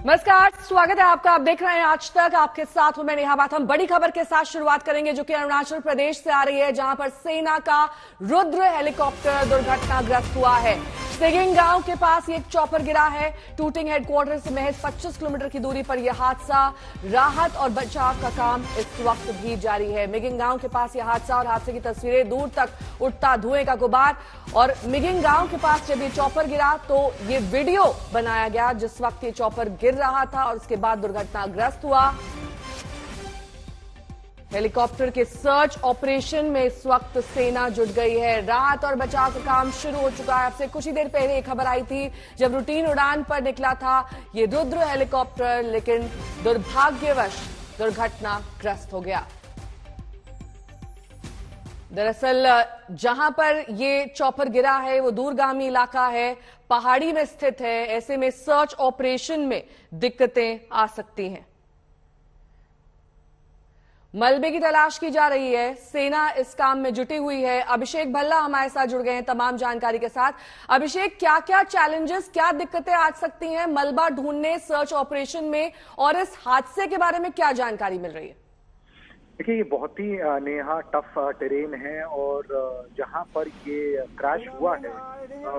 नमस्कार, स्वागत है आपका। आप देख रहे हैं आज तक, आपके साथ हूं मैं नेहा बात। हम बड़ी खबर के साथ शुरुआत करेंगे जो कि अरुणाचल प्रदेश से आ रही है, जहां पर सेना का रुद्र हेलीकॉप्टर दुर्घटनाग्रस्त हुआ है। सिगिंग गांव के पास एक चॉपर गिरा है। टूटिंग हेडक्वार्टर से महज 25 किलोमीटर की दूरी पर यह हादसा। राहत और बचाव का काम इस वक्त भी जारी है। मिगिंग गांव के पास यह हादसा और हादसे की तस्वीरें, दूर तक उठता धुएं का गुबार। और मिगिंग गांव के पास जब ये चॉपर गिरा तो ये वीडियो बनाया गया जिस वक्त ये चॉपर गिर रहा था और उसके बाद दुर्घटनाग्रस्त हुआ। हेलीकॉप्टर के सर्च ऑपरेशन में इस वक्त सेना जुट गई है। राहत और बचाव का काम शुरू हो चुका है। अब से कुछ ही देर पहले एक खबर आई थी जब रूटीन उड़ान पर निकला था ये रुद्र हेलीकॉप्टर, लेकिन दुर्भाग्यवश दुर्घटनाग्रस्त हो गया। दरअसल जहां पर ये चॉपर गिरा है वो दूरगामी इलाका है, पहाड़ी में स्थित है। ऐसे में सर्च ऑपरेशन में दिक्कतें आ सकती हैं। मलबे की तलाश की जा रही है। सेना इस काम में जुटी हुई है। अभिषेक भल्ला हमारे साथ जुड़ गए हैं तमाम जानकारी के साथ। अभिषेक, क्या क्या चैलेंजेस, क्या दिक्कतें आ सकती हैं मलबा ढूंढने, सर्च ऑपरेशन में, और इस हादसे के बारे में क्या जानकारी मिल रही है? देखिए, ये बहुत ही नेहा टफ टेरेन है और जहां पर ये क्रैश हुआ है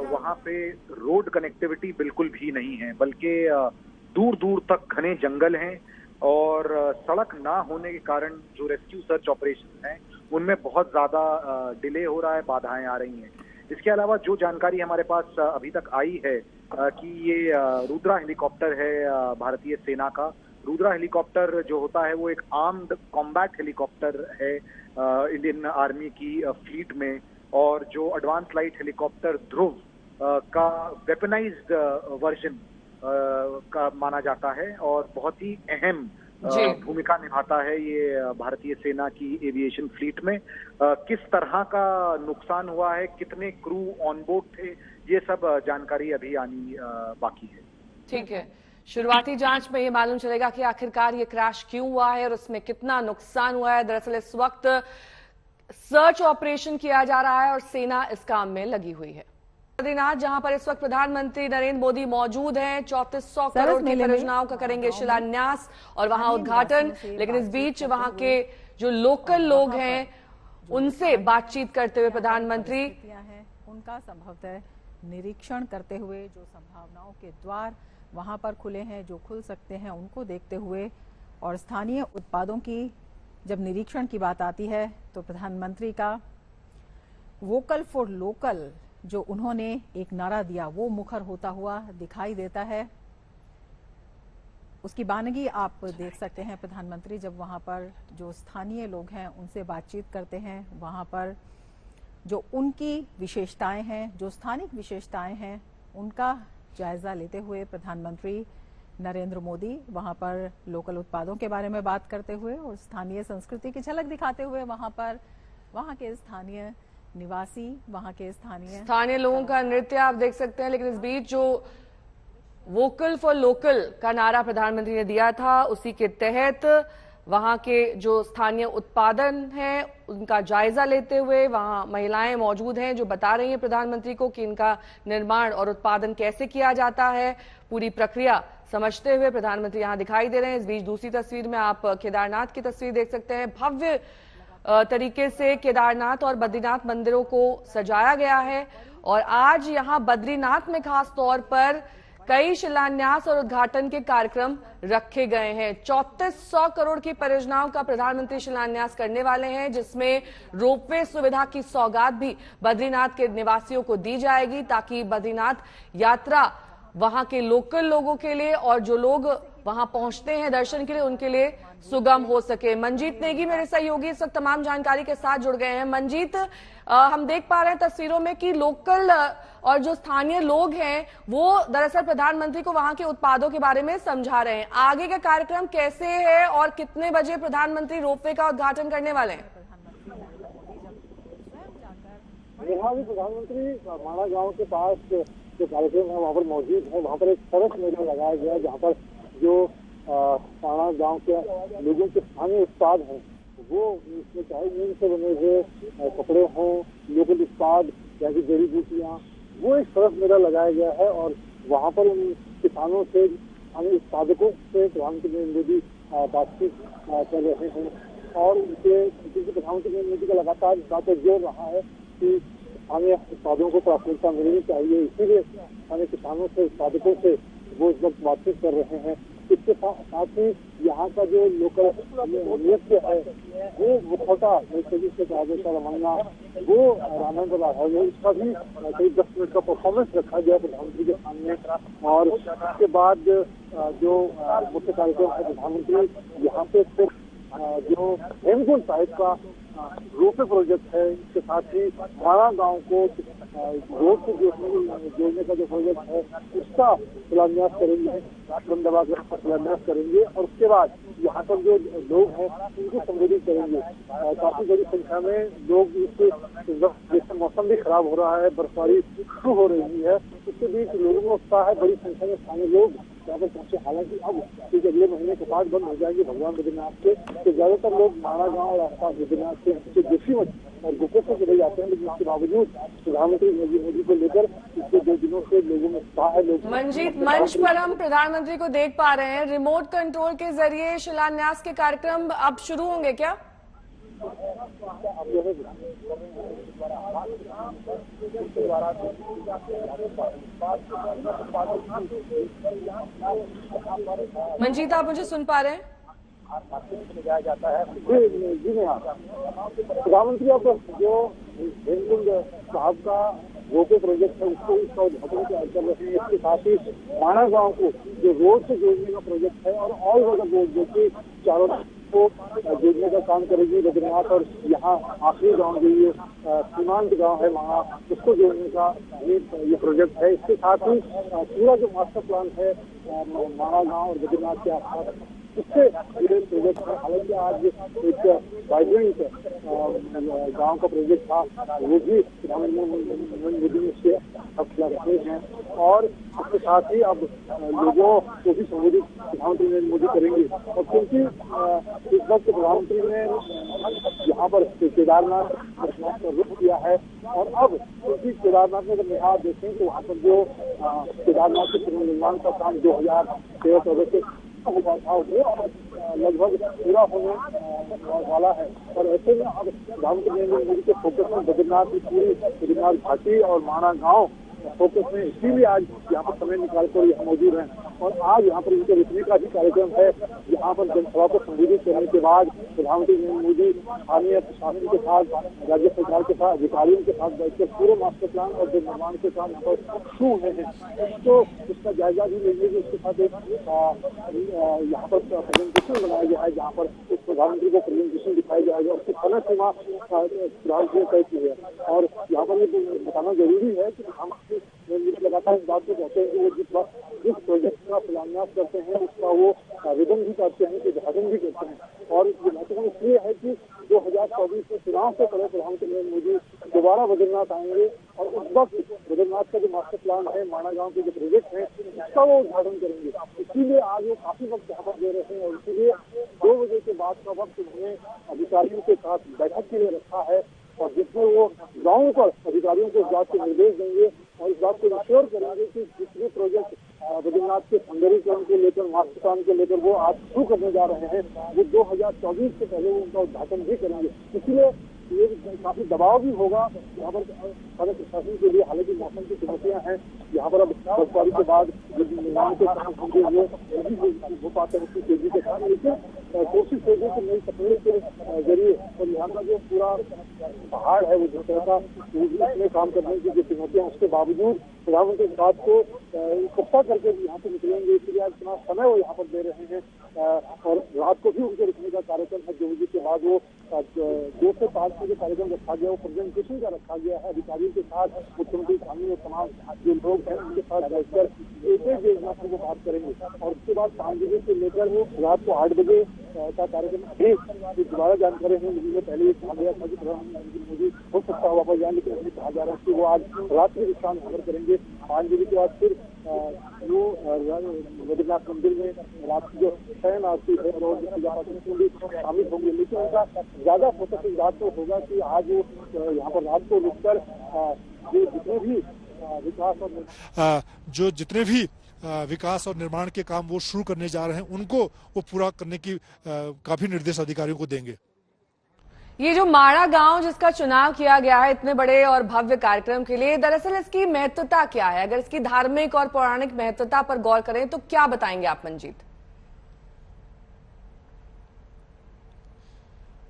वहां पे रोड कनेक्टिविटी बिल्कुल भी नहीं है, बल्कि दूर दूर तक घने जंगल हैं और सड़क ना होने के कारण जो रेस्क्यू सर्च ऑपरेशन हैं उनमें बहुत ज्यादा डिले हो रहा है, बाधाएं आ रही हैं। इसके अलावा जो जानकारी हमारे पास अभी तक आई है कि ये रुद्रा हेलीकॉप्टर है भारतीय सेना का। रुद्रा हेलीकॉप्टर जो होता है वो एक आर्म्ड कॉम्बैट हेलीकॉप्टर है इंडियन आर्मी की फ्लीट में, और जो एडवांस लाइट हेलीकॉप्टर ध्रुव का वेपनाइज्ड वर्जन का माना जाता है और बहुत ही अहम भूमिका निभाता है ये भारतीय सेना की एविएशन फ्लीट में। किस तरह का नुकसान हुआ है, कितने क्रू ऑन बोर्ड थे, ये सब जानकारी अभी आनी बाकी है। ठीक है, शुरुआती जांच में ये मालूम चलेगा कि आखिरकार ये क्रैश क्यों हुआ है और उसमें कितना नुकसान हुआ है। दरअसल इस वक्त सर्च ऑपरेशन किया जा रहा है और सेना इस काम में लगी हुई है। बद्रीनाथ, जहां पर इस वक्त प्रधानमंत्री नरेंद्र मोदी मौजूद हैं, 3400 करोड़ की परियोजनाओं का करेंगे शिलान्यास और वहां उद्घाटन। लेकिन इस बीच वहां के जो लोकल लोग हैं उनसे बातचीत करते हुए प्रधानमंत्री उनका संभवतः निरीक्षण करते हुए जो संभावनाओं के द्वार वहां पर खुले हैं, जो खुल सकते हैं, उनको देखते हुए और स्थानीय उत्पादों की जब निरीक्षण की बात आती है तो प्रधानमंत्री का वोकल फॉर लोकल जो उन्होंने एक नारा दिया वो मुखर होता हुआ दिखाई देता है। उसकी बानगी आप देख सकते हैं। प्रधानमंत्री जब वहां पर जो स्थानीय लोग हैं उनसे बातचीत करते हैं, वहां पर जो उनकी विशेषताएं हैं, जो स्थानिक विशेषताएं हैं, उनका जायजा लेते हुए प्रधानमंत्री नरेंद्र मोदी वहां पर लोकल उत्पादों के बारे में बात करते हुए और स्थानीय संस्कृति की झलक दिखाते हुए वहां पर वहां के स्थानीय निवासी, वहां के स्थानीय लोगों का नृत्य आप देख सकते हैं। लेकिन इस बीच जो वोकल फॉर लोकल का नारा प्रधानमंत्री ने दिया था उसी के तहत वहां के जो स्थानीय उत्पादन हैं उनका जायजा लेते हुए वहां महिलाएं मौजूद हैं जो बता रही हैं प्रधानमंत्री को कि इनका निर्माण और उत्पादन कैसे किया जाता है, पूरी प्रक्रिया समझते हुए प्रधानमंत्री यहां दिखाई दे रहे हैं। इस बीच दूसरी तस्वीर में आप केदारनाथ की तस्वीर देख सकते हैं। भव्य तरीके से केदारनाथ और बद्रीनाथ मंदिरों को सजाया गया है और आज यहां बद्रीनाथ में खास तौर पर कई शिलान्यास और उद्घाटन के कार्यक्रम रखे गए हैं। 3400 करोड़ की परियोजनाओं का प्रधानमंत्री शिलान्यास करने वाले हैं, जिसमें रोपवे सुविधा की सौगात भी बद्रीनाथ के निवासियों को दी जाएगी ताकि बद्रीनाथ यात्रा वहां के लोकल लोगों के लिए और जो लोग वहां पहुंचते हैं दर्शन के लिए उनके लिए सुगम हो सके। मंजीत नेगी मेरे सहयोगी इस वक्त तमाम जानकारी के साथ जुड़ गए हैं। मंजीत, हम देख पा रहे हैं तस्वीरों में कि लोकल और जो स्थानीय लोग हैं वो दरअसल प्रधानमंत्री को वहां के उत्पादों के बारे में समझा रहे हैं। आगे का कार्यक्रम कैसे है और कितने बजे प्रधानमंत्री रोपवे का उद्घाटन करने वाले हैं? प्रधानमंत्री माणा गांव के पास जो कार्यक्रम है वहाँ पर मौजूद है। वहाँ पर एक सरस मेला लगाया गया है जहाँ पर जो माणा गांव के लोगों के स्थानीय उत्पाद हैं वो इसमें चाहे ऊन से बने हुए कपड़े हों, लोकल उत्पाद जैसी जड़ी बूटियाँ, वो एक सरस मेला लगाया गया है और वहाँ पर उन किसानों से स्थानीय उत्पादकों से प्रधानमंत्री नरेंद्र मोदी बातचीत कर रहे हैं और क्योंकि प्रधानमंत्री नरेंद्र मोदी का लगातार इस बात पर जोर रहा है कि स्थानीय उत्पादों को प्राथमिकता मिलनी चाहिए, इसीलिए स्थानीय किसानों से उत्पादकों से वो इस वक्त बातचीत कर रहे हैं। इसके साथ ही यहाँ का जो लोकल नृत्य है वो मुखौटा नृत्य से रमन्ना वो आनंद रहा है, उसका भी करीब 10 मिनट का परफॉर्मेंस रखा गया प्रधानमंत्री के सामने। और उसके बाद जो मुख्य कार्यक्रम है प्रधानमंत्री यहाँ पे सिर्फ जो हेमकुंड साहिब का रोपवे प्रोजेक्ट है, इसके साथ ही माणा गांव को रोड से जोड़ने का जो प्रोजेक्ट है उसका शिलान्यास करेंगे, कदम दबाकर शिलान्यास करेंगे और उसके बाद यहाँ पर जो लोग हैं उनको संबोधित करेंगे। काफी बड़ी संख्या में लोग जैसे मौसम भी खराब हो रहा है, बर्फबारी शुरू हो रही है, उसके बीच लोगों में उत्साह है, बड़ी संख्या में स्थानीय लोग यहाँ पर पहुंचे। हालांकि अब क्योंकि अगले महीने के बाद बंद हो जाएंगे भगवान बद्रीनाथ के, तो ज्यादातर लोग माणा गांव और आसपास बद्रीनाथ के जोशीमठ और गुफे से चले जाते हैं, लेकिन इसके बावजूद प्रधानमंत्री नरेंद्र मोदी को लेकर पिछले 2 दिनों से लोगों में उत्साह है। लोग मंजीत, मंच पर हम प्रधानमंत्री को देख पा रहे हैं, रिमोट कंट्रोल के जरिए शिलान्यास के कार्यक्रम अब शुरू होंगे क्या? मंजीत, आप मुझे सुन पा रहे हैं? जी हाँ, प्रधानमंत्री अब जो हेमकुंड साहब का रोपवे प्रोजेक्ट है उसका उद्घाटन कर रहे हैं। इसके साथ ही माणा गांव को जो रोड से जोड़ने का प्रोजेक्ट है और ऑल ओवर रोड जो कि चारों को जोड़ने का काम करेगी बद्रीनाथ और यहाँ आखिरी गांव जो ये सीमांत गांव है माणा, उसको जोड़ने का ये प्रोजेक्ट है। इसके साथ ही पूरा जो मास्टर प्लान है माणा गांव और बद्रीनाथ के आसपास उससे ये प्रोजेक्ट है। हालांकि आज एक वाइब्रेंट गांव का प्रोजेक्ट था, वो भी प्रधानमंत्री मोदी ने उससे हस्तक्षेप रखे हैं और इसके साथ ही अब लोगों को भी संबोधित प्रधानमंत्री नरेंद्र मोदी करेंगे। और क्योंकि इस वक्त प्रधानमंत्री ने यहाँ पर केदारनाथ का रुख किया है और अब क्योंकि केदारनाथ में अगर निहार देखें तो वहाँ पर जो केदारनाथ के पुनर्निर्माण का काम 2013-14 से हुआ था वो लगभग पूरा होने वाला है और ऐसे में अब प्रधानमंत्री नरेंद्र मोदी के फोकस में बद्रीनाथ की पूरी बद्रीनाथ घाटी और माणा गांव फोकस में, इसीलिए आज यहाँ पर समय निकालकर यहाँ मौजूद हैं। और आज यहाँ पर इनके रुकने का भी कार्यक्रम है। यहाँ पर जनसभा को संबोधित करने के बाद प्रधानमंत्री नरेंद्र मोदी स्थानीय प्रशासन के साथ, राज्य सरकार के साथ, अधिकारियों के साथ बैठकर पूरे मास्टर प्लान और जो निर्माण के काम यहाँ पर शुरू हुए हैं तो उसका जायजा भी लेंगे। उसके साथ एक यहाँ पर प्रेजेंटेशन बनाया गया है जहाँ पर उस प्रधानमंत्री को प्रेजेंटेशन दिखाया जाएगा, उसकी समय सीमा प्रधानमंत्री ने तय की है। और यहाँ पर ये बताना जरूरी है कि प्रधानमंत्री लगातार इस बात को कहते हैं कि वो जिस प्रोजेक्ट का शिलान्यास करते हैं उसका वो आवेदन भी करते हैं, उद्घाटन भी करते हैं। और ये महत्वपूर्ण इसलिए है कि 2024 में चुनाव से पहले प्रधानमंत्री नरेंद्र मोदी दोबारा बद्रीनाथ आएंगे और उस वक्त बद्रीनाथ का जो मास्टर प्लान है, माणा गांव के जो प्रोजेक्ट है उसका वो उद्घाटन करेंगे। इसीलिए आज वो काफी वक्त यहाँ पर दे रहे हैं और इसीलिए 2 बजे के बाद का वक्त उन्होंने अधिकारियों के साथ बैठक के लिए रखा है और जिसमें वो गाँव पर अधिकारियों को इस बात के निर्देश देंगे और इस बात को इंश्योर करेंगे कि जितने प्रोजेक्ट बद्रीनाथ के सौंदर्यीकरण को लेकर, मास्टर प्लान को लेकर वो आज शुरू करने जा रहे हैं, वो 2024 से पहले वो उनका उद्घाटन भी करेंगे। इसलिए ये काफी दबाव भी होगा यहाँ पर सारे प्रशासन के लिए। हालांकि मौसम की समस्या है यहाँ पर, अब बर्फबारी के बाद निर्माण के काम होंगे वो नहीं हो पाते हैं उसकी तेजी के साथ, लेकिन कोशिश होगी कि नई तकनीक के जरिए और यहाँ का जो पूरा पहाड़ है वो जिस तरह का उसमें काम करने की जो चुनौतियां, उसके बावजूद प्रधानमंत्री इस बात को इकट्ठा करके यहाँ से निकलेंगे। इसलिए आज इतना समय वो यहाँ पर दे रहे हैं और रात को भी उनके रुकने का कार्यक्रम है। 2 बजे के बाद वो 2 से 5 बजे कार्यक्रम रखा गया, वो प्रेजेंटेशन का रखा गया है। अधिकारियों के साथ मुख्यमंत्री स्थानीय और तमाम जो लोग हैं उनके साथ बैठकर एक योजना पर वो बात करेंगे और उसके बाद 5 बजे से लेकर वो रात को 8 बजे का कार्यक्रम अभी दोबारा जानकारी है। मुझे पहले ये कहा गया था कि प्रधानमंत्री मोदी हो सकता है वापस जाए, लेकिन अभी कहा जा रहा है कि वो आज रात में विश्राम नगर करेंगे। 5 बजे के बाद फिर वो बद्रीनाथ मंदिर में रात की जो शयन आरती है और शामिल होंगे, लेकिन उनका ज्यादा फोकस इस बात तो होगा कि आज वो यहाँ पर रात को रुककर जो जितने भी विकास और जो जितने भी विकास और निर्माण के काम वो शुरू करने जा रहे हैं उनको वो पूरा करने की काफी निर्देश अधिकारियों को देंगे। ये जो माणा गांव जिसका चुनाव किया गया है इतने बड़े और भव्य कार्यक्रम के लिए, दरअसल इसकी महत्वता क्या है? अगर इसकी धार्मिक और पौराणिक महत्वता पर गौर करें तो क्या बताएंगे आप मंजीत?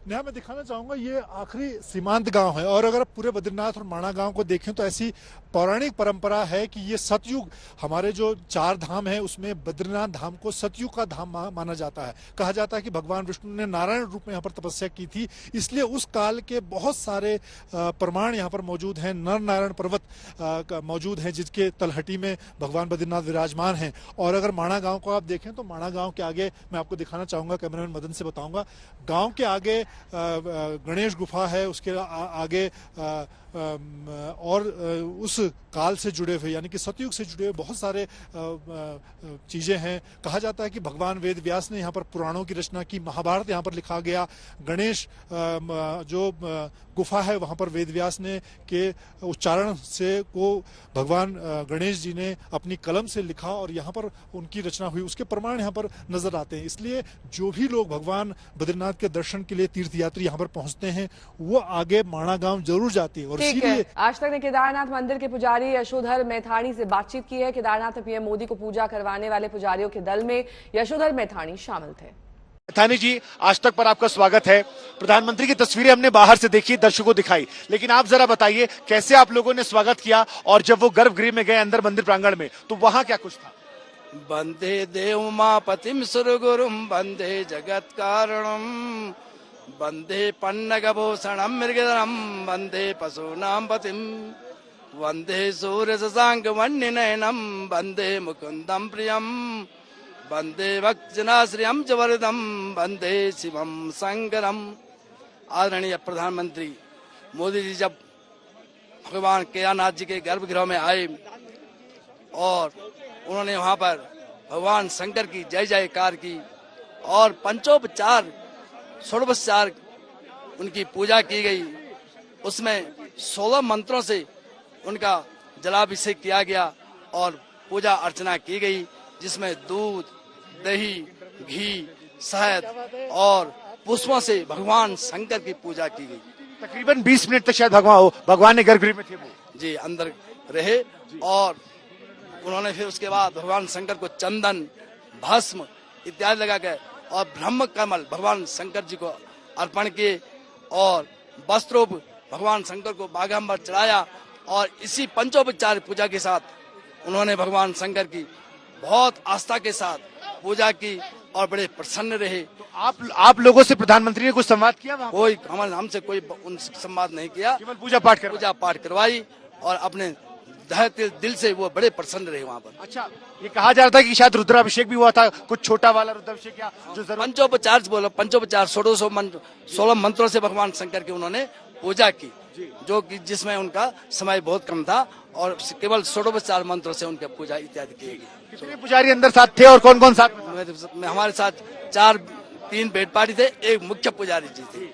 नेहा, मैं दिखाना चाहूंगा ये आखिरी सीमांत गांव है और अगर आप पूरे बद्रीनाथ और माणा गांव को देखें तो ऐसी पौराणिक परंपरा है कि ये सतयुग, हमारे जो 4 धाम है उसमें बद्रीनाथ धाम को सतयुग का धाम माना जाता है। कहा जाता है कि भगवान विष्णु ने नारायण रूप में यहाँ पर तपस्या की थी, इसलिए उस काल के बहुत सारे प्रमाण यहाँ पर मौजूद हैं। नर नारायण पर्वत मौजूद है जिसके तलहटी में भगवान बद्रीनाथ विराजमान हैं। और अगर माणा गाँव को आप देखें तो माणा गाँव के आगे मैं आपको दिखाना चाहूंगा, कैमरामैन मदन से बताऊंगा, गाँव के आगे गणेश गुफा है, उसके आगे और उस काल से जुड़े हुए यानी कि सतयुग से जुड़े हुए बहुत सारे चीजें हैं। कहा जाता है कि भगवान वेद व्यास ने यहाँ पर पुराणों की रचना की, महाभारत यहाँ पर लिखा गया। गणेश जो गुफा है वहां पर वेद व्यास ने के उच्चारण से को भगवान गणेश जी ने अपनी कलम से लिखा और यहाँ पर उनकी रचना हुई, उसके प्रमाण यहाँ पर नजर आते हैं। इसलिए जो भी लोग भगवान बद्रीनाथ के दर्शन के लिए तीर्थयात्री यहाँ पर पहुंचते हैं वो आगे माणा गांव जरूर जाती है। और इसीलिए आज तक ने केदारनाथ मंदिर के पुजारी यशोधर मैथाणी से बातचीत की है। केदारनाथ में पीएम मोदी को पूजा करवाने वाले पुजारियों के दल में यशोधर मैथाणी शामिल थे। मैथानी जी, आज तक पर आपका स्वागत है। प्रधानमंत्री की तस्वीरें हमने बाहर से देखी, दर्शकों को दिखाई, लेकिन आप जरा बताइए कैसे आप लोगों ने स्वागत किया और जब वो गर्भगृह में गए अंदर मंदिर प्रांगण में तो वहां क्या कुछ था? वंदे देवमापतिं सुरगुरुं वंदे जगत कारणं वंदे पन्नगभूषणं मृगधरं वंदे पशूनां पतिं वंदे सूर्यशशाङ्कमण्यनयनं वंदे मुकुन्दं प्रियं वंदे भक्तजनाश्रियं च वरदं वंदे शिवं शंकरम। आदरणीय प्रधानमंत्री मोदी जी जब भगवान केदारनाथ जी के गर्भगृह में आए और उन्होंने वहां पर भगवान शंकर की जय जयकार की और पंचोपचार षोडशोपचार उनकी पूजा की गई। उसमें 16 मंत्रों से उनका जलाभिषेक किया गया और पूजा अर्चना की गई, जिसमें दूध, दही, घी, शहद और पुष्पों से भगवान शंकर की पूजा की गई। तकरीबन 20 मिनट तक शायद भगवान ने गर्भगृह में थे वो जी अंदर रहे और उन्होंने फिर उसके बाद भगवान शंकर को चंदन, भस्म इत्यादि लगा के और ब्रह्म कमल भगवान शंकर जी को अर्पण किए और वस्त्रोप भगवान शंकर को बाघंबर चढ़ाया और इसी पंचोपचार पूजा के साथ उन्होंने भगवान शंकर की बहुत आस्था के साथ पूजा की और बड़े प्रसन्न रहे। तो आप लोगों से प्रधानमंत्री ने कुछ संवाद किया? कोई हमसे कोई उनसे संवाद नहीं किया, केवल पूजा पाठ करवाई और अपने दिल से वो बड़े प्रसन्न रहे वहाँ पर। अच्छा, ये कहा जा रहा था कि शायद रुद्राभिषेक भी हुआ था, कुछ छोटा वाला रुद्राभिषेक या जो पंचोपचार 16 मंत्रों से भगवान शंकर की उन्होंने पूजा की, जो कि जिसमें उनका समय बहुत कम था और केवल 16 मंत्रों से उनकी पूजा इत्यादि की गई। कितने पुजारी अंदर साथ थे और कौन कौन साथ में? हमारे साथ 3 बेड पार्टी थे, एक मुख्य पुजारी जी थे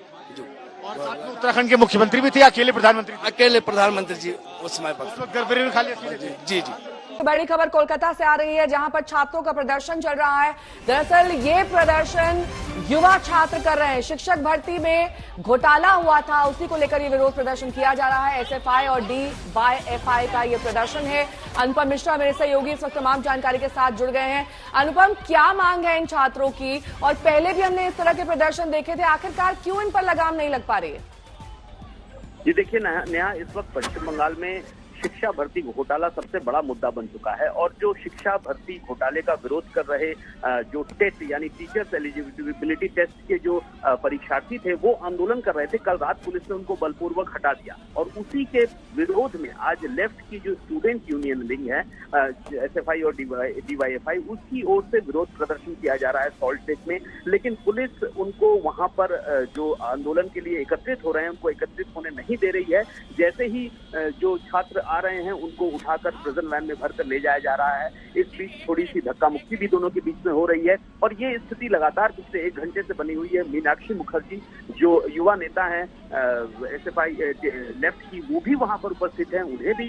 और साथ में उत्तराखंड के मुख्यमंत्री भी थे, अकेले प्रधानमंत्री? अकेले प्रधानमंत्री जी उस समय पर गर्भगृह में खाली जी। बड़ी खबर कोलकाता से आ रही है जहां पर छात्रों का प्रदर्शन चल रहा है। दरअसल ये प्रदर्शन युवा छात्र कर रहे हैं। शिक्षक भर्ती में घोटाला हुआ था, उसी को लेकर ये विरोध प्रदर्शन किया जा रहा है। एसएफआई और डीवाईएफआई का ये प्रदर्शन है। अनुपम मिश्रा मेरे सहयोगी इस वक्त तमाम जानकारी के साथ जुड़ गए हैं। अनुपम, क्या मांग है इन छात्रों की? और पहले भी हमने इस तरह के प्रदर्शन देखे थे, आखिरकार क्यों इन पर लगाम नहीं लग पा रही है? ये देखिए नेहा, इस वक्त पश्चिम बंगाल में शिक्षा भर्ती घोटाला सबसे बड़ा मुद्दा बन चुका है और जो शिक्षा भर्ती घोटाले का विरोध कर रहे जो टेस्ट यानी टीचर्स एलिजिबिलिटी टेस्ट के जो परीक्षार्थी थे वो आंदोलन कर रहे थे। कल रात पुलिस ने उनको बलपूर्वक हटा दिया और उसी के विरोध में आज लेफ्ट की जो स्टूडेंट यूनियन विंग है एसएफआई और डीवाईएफआई, उसकी ओर से विरोध प्रदर्शन किया जा रहा है सॉल्ट लेक में। लेकिन पुलिस उनको वहां पर जो आंदोलन के लिए एकत्रित हो रहे हैं उनको एकत्रित होने नहीं दे रही है। जैसे ही जो छात्र आ रहे हैं उनको उठाकर प्रिजन वैन में भरकर ले जाया जा रहा है। इस बीच थोड़ी सी धक्का मुक्की भी दोनों के बीच में हो रही है और ये स्थिति लगातार पिछले 1 घंटे से बनी हुई है। मीनाक्षी मुखर्जी जो युवा नेता हैं SFI लेफ्ट की, वो भी वहां पर उपस्थित हैं। उन्हें भी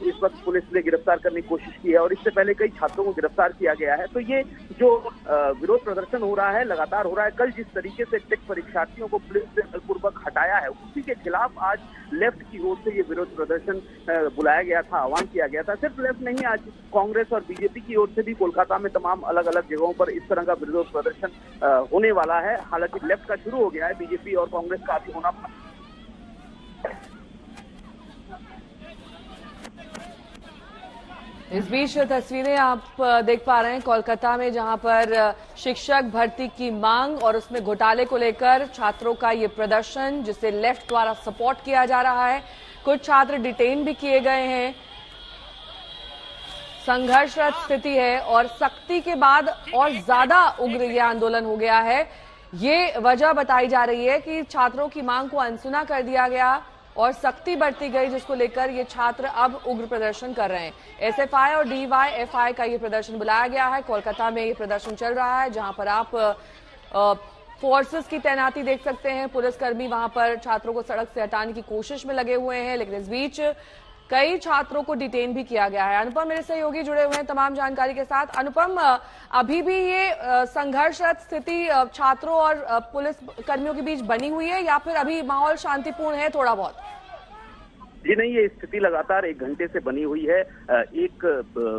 इस वक्त पुलिस ने गिरफ्तार करने की कोशिश की है और इससे पहले कई छात्रों को गिरफ्तार किया गया है। तो ये जो विरोध प्रदर्शन हो रहा है लगातार हो रहा है। कल जिस तरीके से टेट परीक्षार्थियों को पुलिस ने बलपूर्वक हटाया है, उसी के खिलाफ आज लेफ्ट की ओर से ये विरोध प्रदर्शन बुलाया गया था, आह्वान किया गया था। सिर्फ लेफ्ट नहीं, आज कांग्रेस और बीजेपी की ओर से भी कोलकाता में तमाम अलग अलग जगहों पर इस तरह का विरोध प्रदर्शन होने वाला है। हालांकि लेफ्ट का शुरू हो गया है, बीजेपी और कांग्रेस का अभी होना। इस बीच तस्वीरें आप देख पा रहे हैं कोलकाता में, जहां पर शिक्षक भर्ती की मांग और उसमें घोटाले को लेकर छात्रों का ये प्रदर्शन, जिसे लेफ्ट द्वारा सपोर्ट किया जा रहा है। कुछ छात्र डिटेन भी किए गए हैं। संघर्षरत स्थिति है और सख्ती के बाद और ज्यादा उग्र ये आंदोलन हो गया है। ये वजह बताई जा रही है कि छात्रों की मांग को अनसुना कर दिया गया और सख्ती बरती गई, जिसको लेकर ये छात्र अब उग्र प्रदर्शन कर रहे हैं। SFI और DYFI का ये प्रदर्शन बुलाया गया है। कोलकाता में ये प्रदर्शन चल रहा है, जहां पर आप फोर्सेस की तैनाती देख सकते हैं। पुलिसकर्मी वहां पर छात्रों को सड़क से हटाने की कोशिश में लगे हुए हैं, लेकिन इस बीच कई छात्रों को डिटेन भी किया गया है। अनुपम मेरे सहयोगी जुड़े हुए हैं तमाम जानकारी के साथ। अनुपम, अभी भी ये संघर्षरत स्थिति छात्रों और पुलिस कर्मियों के बीच बनी हुई है या फिर अभी माहौल शांतिपूर्ण है थोड़ा बहुत? जी नहीं, ये स्थिति लगातार 1 घंटे से बनी हुई है। एक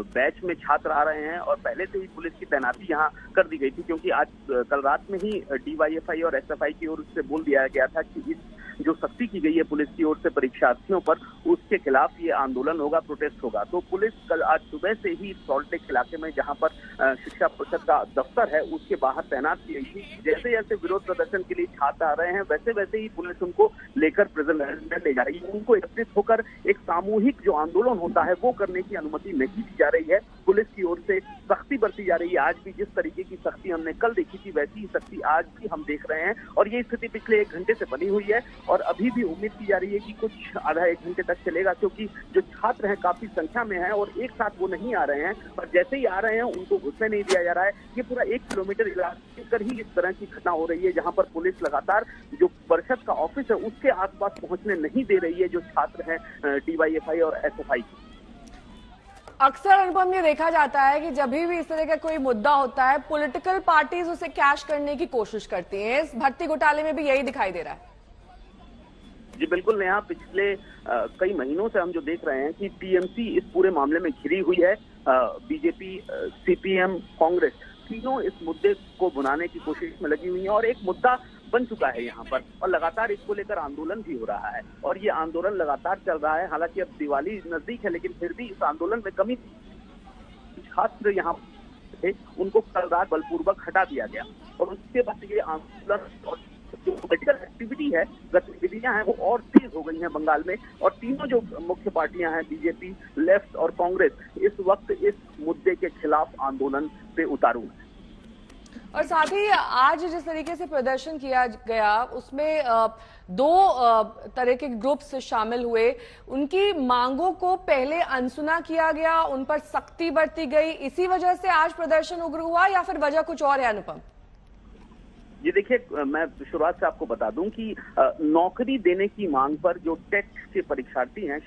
बैच में छात्र आ रहे हैं और पहले से ही पुलिस की तैनाती यहाँ कर दी गई थी, क्योंकि आज कल रात में ही DYFI और SFI की ओर से बोल दिया गया था कि इस जो सख्ती की गई है पुलिस की ओर से परीक्षार्थियों पर, उसके खिलाफ ये आंदोलन होगा, प्रोटेस्ट होगा। तो पुलिस कल आज सुबह से ही सॉल्टेक इलाके में, जहां पर शिक्षा परिषद का दफ्तर है, उसके बाहर तैनात की गई थी। जैसे जैसे विरोध प्रदर्शन के लिए छात्र आ रहे हैं, वैसे वैसे ही पुलिस उनको लेकर प्रिजन में ले जा रही है। उनको एकत्रित होकर एक सामूहिक जो आंदोलन होता है वो करने की अनुमति नहीं दी जा रही है। पुलिस की ओर से सख्ती बरती जा रही है। आज भी जिस तरीके की सख्ती हमने कल देखी थी, वैसी ही सख्ती आज भी हम देख रहे हैं और ये स्थिति पिछले 1 घंटे से बनी हुई है और अभी भी उम्मीद की जा रही है कि कुछ आधा 1 घंटे तक चलेगा, क्योंकि जो छात्र हैं काफी संख्या में हैं और एक साथ वो नहीं आ रहे हैं। और जैसे ही आ रहे हैं उनको घुसने नहीं दिया जा रहा है। ये पूरा 1 किलोमीटर इलाके कर ही इस तरह की घटना हो रही है, जहां पर पुलिस लगातार जो परिषद का ऑफिस है उसके आसपास पहुंचने नहीं दे रही है जो छात्र हैं DYFI और SFI की। अक्सर अनुपम ये देखा जाता है कि जब भी इस तरह का कोई मुद्दा होता है, पॉलिटिकल पार्टीज उसे कैश करने की कोशिश करती हैं। इस भर्ती घोटाले में भी यही दिखाई दे रहा है। जी बिल्कुल नेहा, पिछले कई महीनों से हम जो देख रहे हैं कि TMC इस पूरे मामले में घिरी हुई है। BJP, CPM, कांग्रेस तीनों इस मुद्दे को भुनाने की कोशिश में लगी हुई है और एक मुद्दा बन चुका है यहाँ पर और लगातार इसको लेकर आंदोलन भी हो रहा है और ये आंदोलन लगातार चल रहा है। हालांकि अब दिवाली नजदीक है, लेकिन फिर भी इस आंदोलन में कमी, छात्र यहाँ थे उनको कल रात बलपूर्वक हटा दिया गया और उसके बाद ये आंदोलन और जो पॉलिटिकल एक्टिविटी है, गतिविधियां हैं, वो और तेज हो गई हैं बंगाल में। और तीनों जो मुख्य पार्टियां हैं, बीजेपी, लेफ्ट और कांग्रेस, इस वक्त इस मुद्दे के खिलाफ आंदोलन पे उतारू है। और साथ ही आज जिस तरीके से प्रदर्शन किया गया उसमें 2 तरह के ग्रुप्स शामिल हुए। उनकी मांगों को पहले अनसुना किया गया, उन पर सख्ती बरती गई, इसी वजह से आज प्रदर्शन उग्र हुआ या फिर वजह कुछ और है अनुपम? ये देखिए, मैं शुरुआत से आपको बता दूं कि नौकरी देने की मांग पर जो टेट के परीक्षार्थी हैं,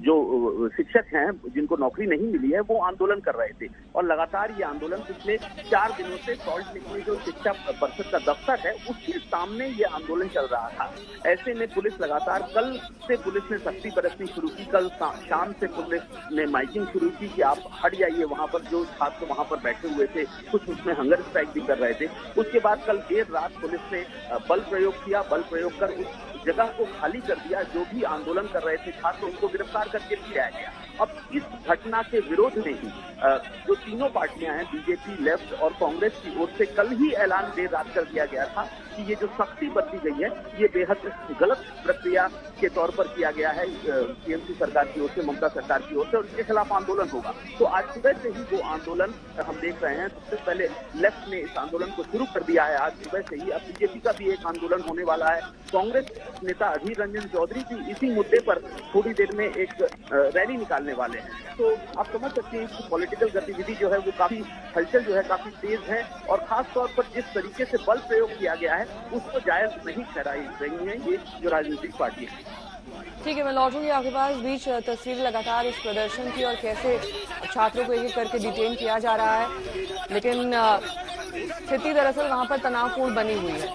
जो शिक्षक हैं जिनको नौकरी नहीं मिली है, वो आंदोलन कर रहे थे और लगातार ये आंदोलन पिछले 4 दिनों से सॉल्ट लेक में जो शिक्षा परिषद का दफ्तर है उसके सामने ये आंदोलन चल रहा था। ऐसे में पुलिस लगातार, कल से पुलिस ने सख्ती बरतनी शुरू की। कल शाम से पुलिस ने माइकिंग शुरू की कि आप हट जाइए, वहां पर जो छात्र वहां पर बैठे हुए थे, कुछ उसमें हंगर स्ट्राइक भी कर रहे थे। उसके बाद कल देर रात पुलिस ने बल प्रयोग किया, बल प्रयोग कर उस जगह को खाली कर दिया। जो भी आंदोलन कर रहे थे छात्र, उनको गिरफ्तार करके लिया गया। अब इस घटना के विरोध में ही जो तीनों पार्टियां हैं, बीजेपी, लेफ्ट और कांग्रेस की ओर से कल ही ऐलान देर रात कर दिया गया था कि ये जो सख्ती बरती गई है ये बेहद गलत प्रक्रिया के तौर पर किया गया है टीएमसी सरकार की ओर से, ममता सरकार की ओर से, और इसके खिलाफ आंदोलन होगा। तो आज सुबह से ही वो आंदोलन हम देख रहे हैं। सबसे पहले लेफ्ट ने इस आंदोलन को शुरू कर दिया है आज सुबह से ही। अब बीजेपी का भी एक आंदोलन होने वाला है। कांग्रेस नेता अधीर रंजन चौधरी भी इसी मुद्दे पर थोड़ी देर में एक रैली निकालने वाले हैं। तो आप समझ सकते हैं कि पॉलिटिकल गतिविधि जो है वो काफी हलचल जो है काफी तेज है, और खास तौर पर जिस तरीके से बल प्रयोग किया गया है उसको जायज नहीं ठहराई रही है ये जो राजनीतिक पार्टी है। ठीक है, मैं लौटूंगी आपके पास। बीच तस्वीर लगातार इस प्रदर्शन की और कैसे छात्रों को एक एक करके डिटेन किया जा रहा है, लेकिन स्थिति दरअसल वहां पर तनावपूर्ण बनी हुई है।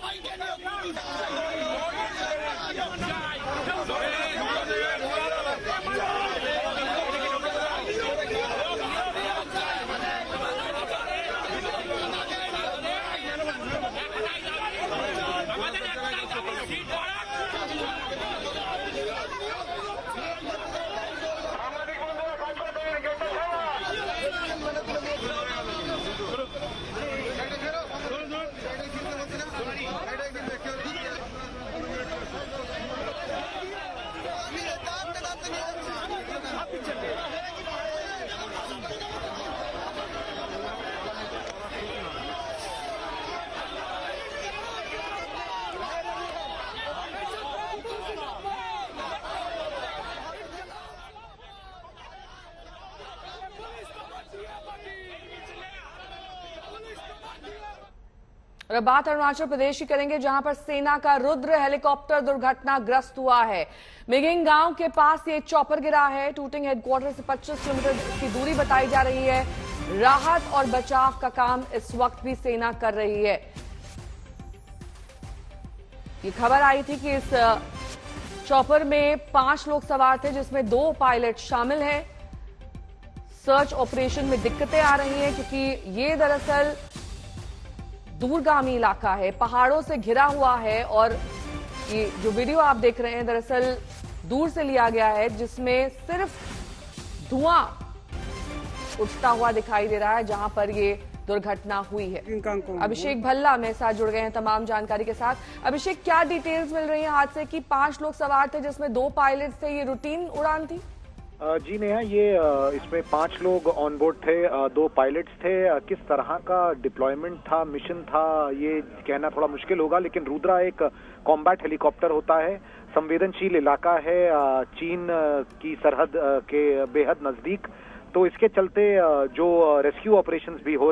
और अब बात अरुणाचल प्रदेश की करेंगे, जहां पर सेना का रुद्र हेलीकॉप्टर दुर्घटनाग्रस्त हुआ है। मिगिंग गांव के पास ये चॉपर गिरा है। टूटिंग हेडक्वार्टर से 25 किलोमीटर की दूरी बताई जा रही है। राहत और बचाव का काम इस वक्त भी सेना कर रही है। ये खबर आई थी कि इस चॉपर में 5 लोग सवार थे, जिसमें 2 पायलट शामिल हैं। सर्च ऑपरेशन में दिक्कतें आ रही हैं क्योंकि ये दरअसल दूरगामी इलाका है, पहाड़ों से घिरा हुआ है, और ये जो वीडियो आप देख रहे हैं दरअसल दूर से लिया गया है, जिसमें सिर्फ धुआं उठता हुआ दिखाई दे रहा है जहां पर ये दुर्घटना हुई है। अभिषेक भल्ला मेरे साथ जुड़ गए हैं तमाम जानकारी के साथ। अभिषेक, क्या डिटेल्स मिल रही है हादसे की? 5 लोग सवार थे जिसमें 2 पायलट थे, ये रूटीन उड़ान थी? जी नेहा, ये इसमें 5 लोग ऑन बोर्ड थे, 2 पायलट्स थे। किस तरह का डिप्लॉयमेंट था, मिशन था, ये कहना थोड़ा मुश्किल होगा, लेकिन रुद्रा एक कॉम्बैट हेलीकॉप्टर होता है। संवेदनशील इलाका है, चीन की सरहद के बेहद नजदीक, तो इसके चलते जो रेस्क्यू ऑपरेशंस भी हो